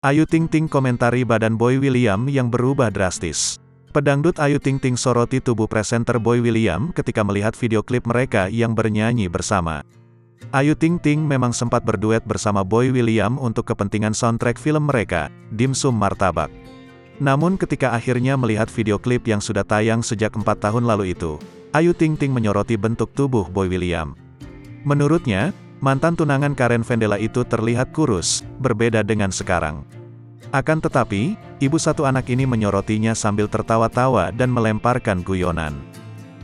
Ayu Ting Ting komentari badan Boy William yang berubah drastis. Pedangdut Ayu Ting Ting soroti tubuh presenter Boy William ketika melihat video klip mereka yang bernyanyi bersama. Ayu Ting Ting memang sempat berduet bersama Boy William untuk kepentingan soundtrack film mereka, Dimsum Martabak. Namun ketika akhirnya melihat video klip yang sudah tayang sejak 4 tahun lalu itu, Ayu Ting Ting menyoroti bentuk tubuh Boy William. Menurutnya, mantan tunangan Karen Vendela itu terlihat kurus, berbeda dengan sekarang. Akan tetapi, ibu satu anak ini menyorotinya sambil tertawa-tawa dan melemparkan guyonan.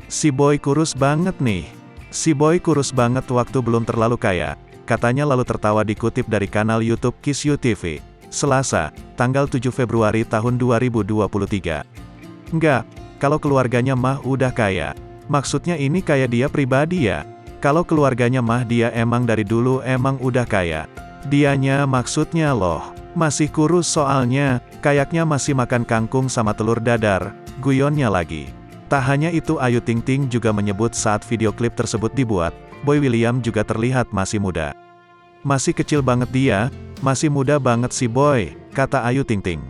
"Si Boy kurus banget nih. Si Boy kurus banget waktu belum terlalu kaya," katanya lalu tertawa dikutip dari kanal YouTube Kiss You TV, Selasa, tanggal 7 Februari tahun 2023. "Enggak, kalau keluarganya mah udah kaya. Maksudnya ini kaya dia pribadi ya? Kalau keluarganya mah dia emang dari dulu emang udah kaya. Dianya maksudnya loh, masih kurus soalnya, kayaknya masih makan kangkung sama telur dadar," guyonnya lagi. Tak hanya itu, Ayu Ting Ting juga menyebut saat video klip tersebut dibuat, Boy William juga terlihat masih muda. "Masih kecil banget dia, masih muda banget si Boy," kata Ayu Ting Ting.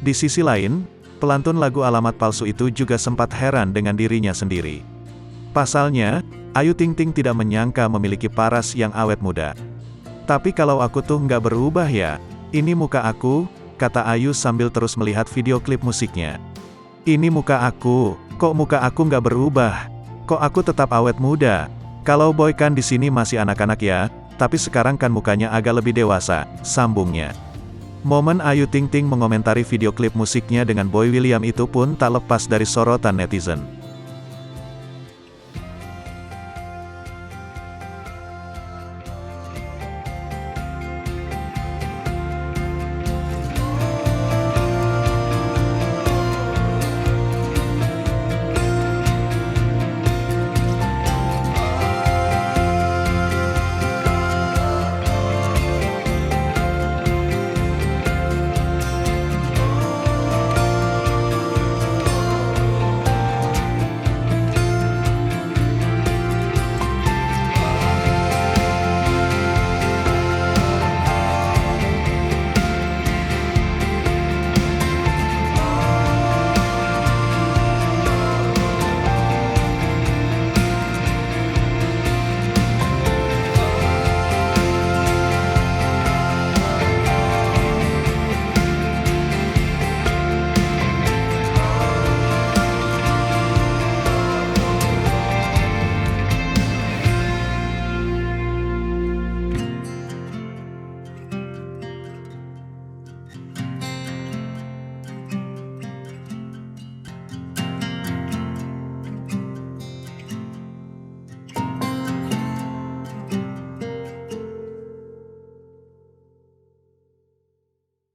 Di sisi lain, pelantun lagu Alamat Palsu itu juga sempat heran dengan dirinya sendiri. Pasalnya, Ayu Ting Ting tidak menyangka memiliki paras yang awet muda. "Tapi kalau aku tuh nggak berubah ya, ini muka aku," kata Ayu sambil terus melihat video klip musiknya. "Ini muka aku, kok muka aku nggak berubah? Kok aku tetap awet muda? Kalau Boy kan di sini masih anak-anak ya, tapi sekarang kan mukanya agak lebih dewasa," sambungnya. Momen Ayu Ting Ting mengomentari video klip musiknya dengan Boy William itu pun tak lepas dari sorotan netizen.